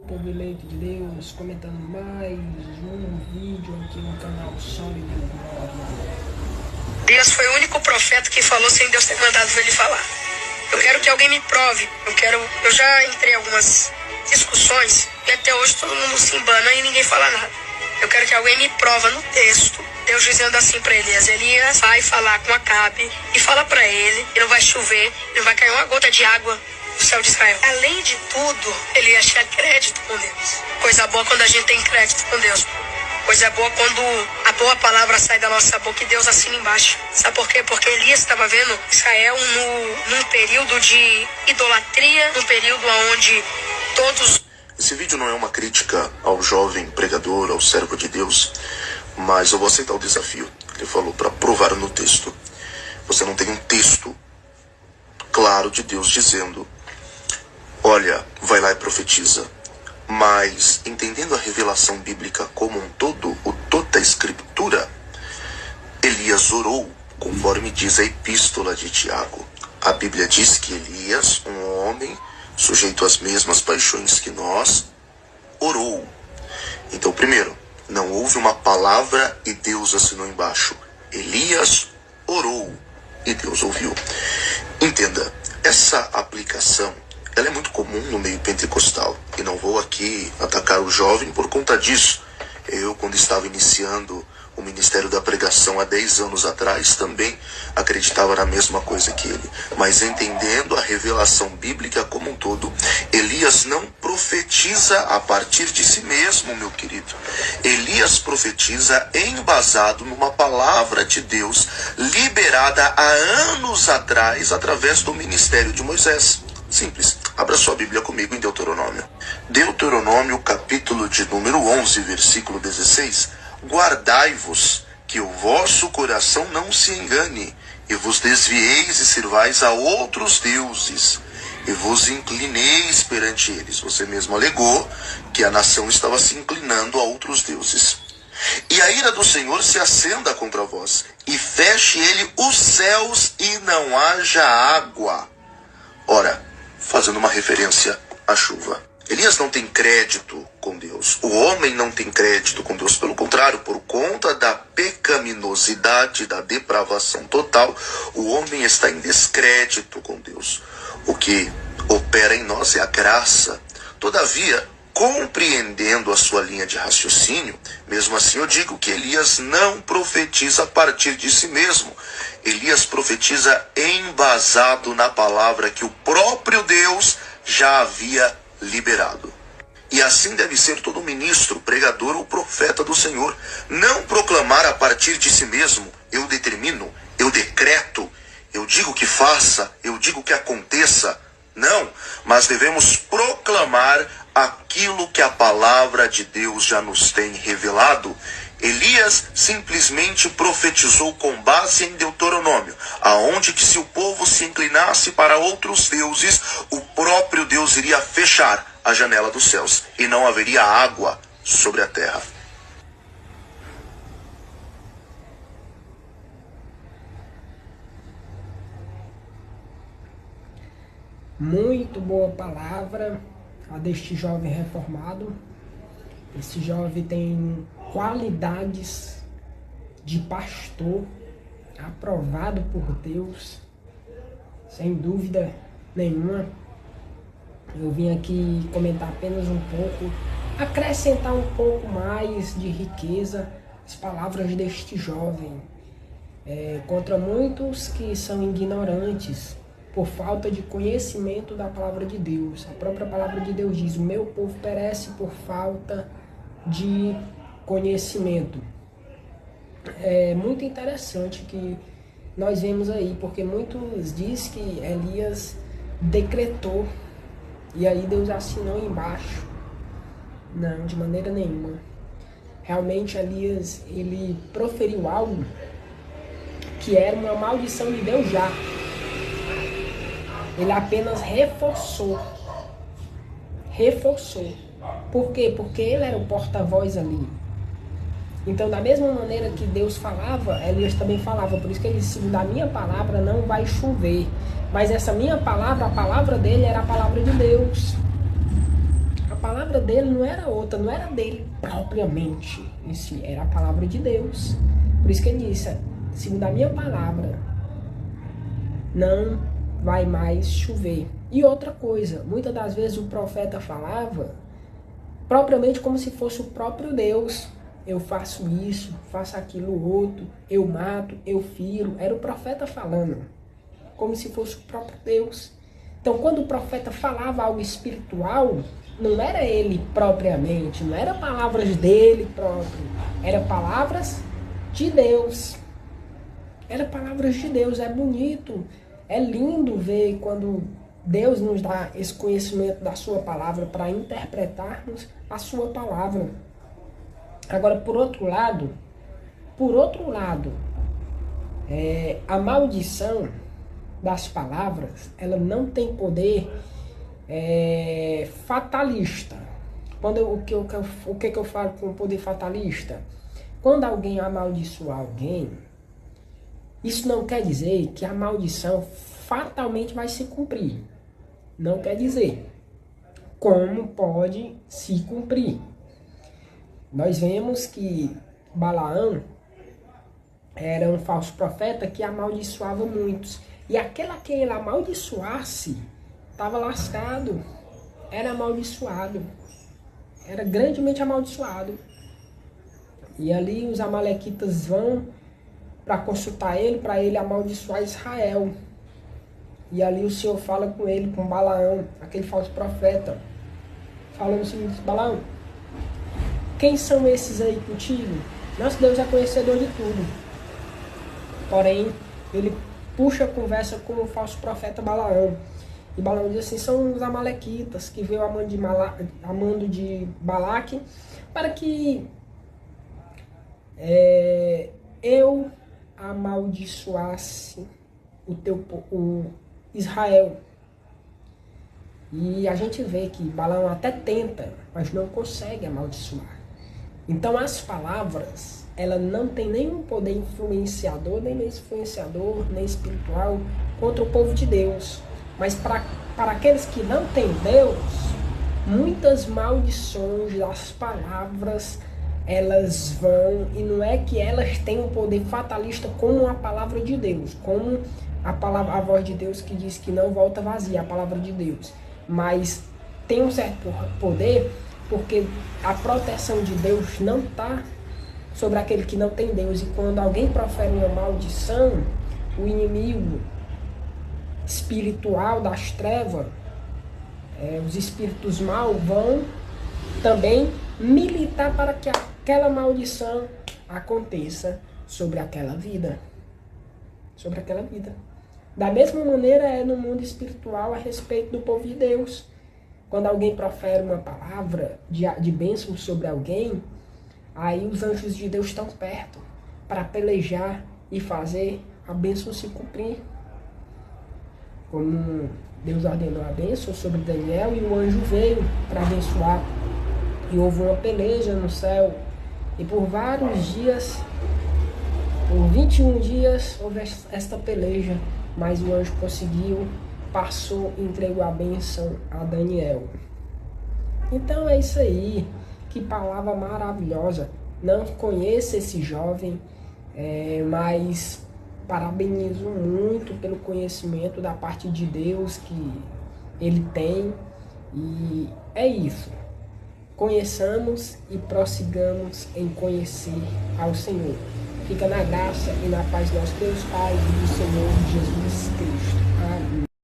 Povo eleito de Deus, comentando mais um vídeo aqui no canal Sólido Glória. Deus foi o único profeta que falou sem Deus ter mandado ele falar. Eu quero que alguém me prove. Eu já entrei em algumas discussões e até hoje todo mundo se embana e ninguém fala nada. Eu quero que alguém me prova no texto, Deus dizendo assim para Elias: Elias, vai falar com Acabe e fala para ele que não vai chover, não vai cair uma gota de água do céu de Israel. Além de tudo, Elias tinha crédito com Deus. Coisa boa quando a gente tem crédito com Deus. Coisa boa quando a boa palavra sai da nossa boca e Deus assina embaixo. Sabe por quê? Porque Elias estava vendo Israel num período de idolatria, num período onde todos... Esse vídeo não é uma crítica ao jovem pregador, ao servo de Deus, mas eu vou aceitar o desafio. Ele falou para provar no texto. Você não tem um texto claro de Deus dizendo: olha, vai lá e profetiza. Mas, entendendo a revelação bíblica como um todo, toda a escritura, Elias orou, conforme diz a epístola de Tiago. A Bíblia diz que Elias, um homem sujeito às mesmas paixões que nós, orou. Então, primeiro, não houve uma palavra e Deus assinou embaixo. Elias orou e Deus ouviu. Entenda, essa aplicação, ela é muito comum no meio pentecostal. E não vou aqui atacar o jovem por conta disso. Eu, quando estava iniciando o ministério da pregação há 10 anos atrás, também acreditava na mesma coisa que ele. Mas entendendo a revelação bíblica como um todo, Elias não profetiza a partir de si mesmo, meu querido. Elias profetiza embasado numa palavra de Deus liberada há anos atrás através do ministério de Moisés. Simples. Abra sua Bíblia comigo em Deuteronômio. Deuteronômio, capítulo de número 11, versículo 16. Guardai-vos, que o vosso coração não se engane, e vos desvieis e sirvais a outros deuses, e vos inclineis perante eles. Você mesmo alegou que a nação estava se inclinando a outros deuses. E a ira do Senhor se acenda contra vós, e feche ele os céus, e não haja água. Ora, fazendo uma referência à chuva. Elias não tem crédito com Deus. O homem não tem crédito com Deus. Pelo contrário, por conta da pecaminosidade, da depravação total, o homem está em descrédito com Deus. O que opera em nós é a graça. Todavia, compreendendo a sua linha de raciocínio, mesmo assim eu digo que Elias não profetiza a partir de si mesmo. Elias profetiza embasado na palavra que o próprio Deus já havia liberado. E assim deve ser todo ministro, pregador ou profeta do Senhor. Não proclamar a partir de si mesmo: eu determino, eu decreto, eu digo que faça, eu digo que aconteça. Não, mas devemos proclamar aquilo que a palavra de Deus já nos tem revelado. Elias simplesmente profetizou com base em Deuteronômio, aonde que se o povo se inclinasse para outros deuses, o próprio Deus iria fechar a janela dos céus e não haveria água sobre a terra. Muito boa palavra a deste jovem reformado. Esse jovem tem qualidades de pastor, aprovado por Deus, sem dúvida nenhuma. Eu vim aqui comentar apenas um pouco, acrescentar um pouco mais de riqueza as palavras deste jovem, contra muitos que são ignorantes por falta de conhecimento da palavra de Deus. A própria palavra de Deus diz: o meu povo perece por falta de conhecimento. É muito interessante que nós vemos aí, porque muitos dizem que Elias decretou e aí Deus assinou embaixo. Não, de maneira nenhuma. Realmente Elias, ele proferiu algo que era uma maldição de Deus já. Ele apenas reforçou. Por quê? Porque ele era o porta-voz ali. Então, da mesma maneira que Deus falava, Elias também falava. Por isso que ele disse: segundo a minha palavra não vai chover. Mas essa minha palavra, a palavra dele era a palavra de Deus. A palavra dele não era outra, não era dele propriamente em si, era a palavra de Deus. Por isso que ele disse, segundo a minha palavra, não vai mais chover. E outra coisa, muitas das vezes o profeta falava propriamente como se fosse o próprio Deus. Eu faço isso, faço aquilo outro, eu mato, eu firo. Era o profeta falando, como se fosse o próprio Deus. Então, quando o profeta falava algo espiritual, não era ele propriamente, não era palavras dele próprio, era palavras de Deus. Era palavras de Deus. É bonito, é lindo ver quando Deus nos dá esse conhecimento da sua palavra para interpretarmos a sua palavra. Agora, por outro lado, a maldição das palavras, ela não tem poder fatalista. O que eu falo com poder fatalista? Quando alguém amaldiçoa alguém, isso não quer dizer que a maldição fatalmente vai se cumprir. Não quer dizer. Como pode se cumprir? Nós vemos que Balaão era um falso profeta que amaldiçoava muitos. E aquele a quem ele amaldiçoasse estava lascado. Era amaldiçoado. Era grandemente amaldiçoado. E ali os amalequitas vão para consultar ele, para ele amaldiçoar Israel. E ali o Senhor fala com ele, com Balaão, aquele falso profeta, falando o seguinte: Balaão, quem são esses aí contigo? Nosso Deus é conhecedor de tudo. Porém, ele puxa a conversa com o falso profeta Balaão. E Balaão diz assim: são os amalequitas que veio a mando de Balaque para que eu amaldiçoasse o Israel. E a gente vê que Balaão até tenta, mas não consegue amaldiçoar. Então as palavras, ela não tem nenhum poder influenciador, nem espiritual contra o povo de Deus. Mas para aqueles que não têm Deus, muitas maldições das palavras, elas vão, e não é que elas têm um poder fatalista como a palavra de Deus, como a voz de Deus que diz que não volta vazia, a palavra de Deus. Mas tem um certo poder, porque a proteção de Deus não está sobre aquele que não tem Deus. E quando alguém profere uma maldição, o inimigo espiritual das trevas, os espíritos maus vão também militar para que aquela maldição aconteça sobre aquela vida. Sobre aquela vida. Da mesma maneira é no mundo espiritual a respeito do povo de Deus. Quando alguém profere uma palavra de bênção sobre alguém, aí os anjos de Deus estão perto para pelejar e fazer a bênção se cumprir. Como Deus ordenou a bênção sobre Daniel e o anjo veio para abençoar. E houve uma peleja no céu. E por vários dias, por 21 dias, houve esta peleja. Mas o anjo conseguiu, passou e entregou a bênção a Daniel. Então é isso aí. Que palavra maravilhosa. Não conheço esse jovem, mas parabenizo muito pelo conhecimento da parte de Deus que ele tem. E é isso. Conheçamos e prossigamos em conhecer ao Senhor. Fica na graça e na paz do nosso Deus Pai e do Senhor Jesus Cristo. Amém.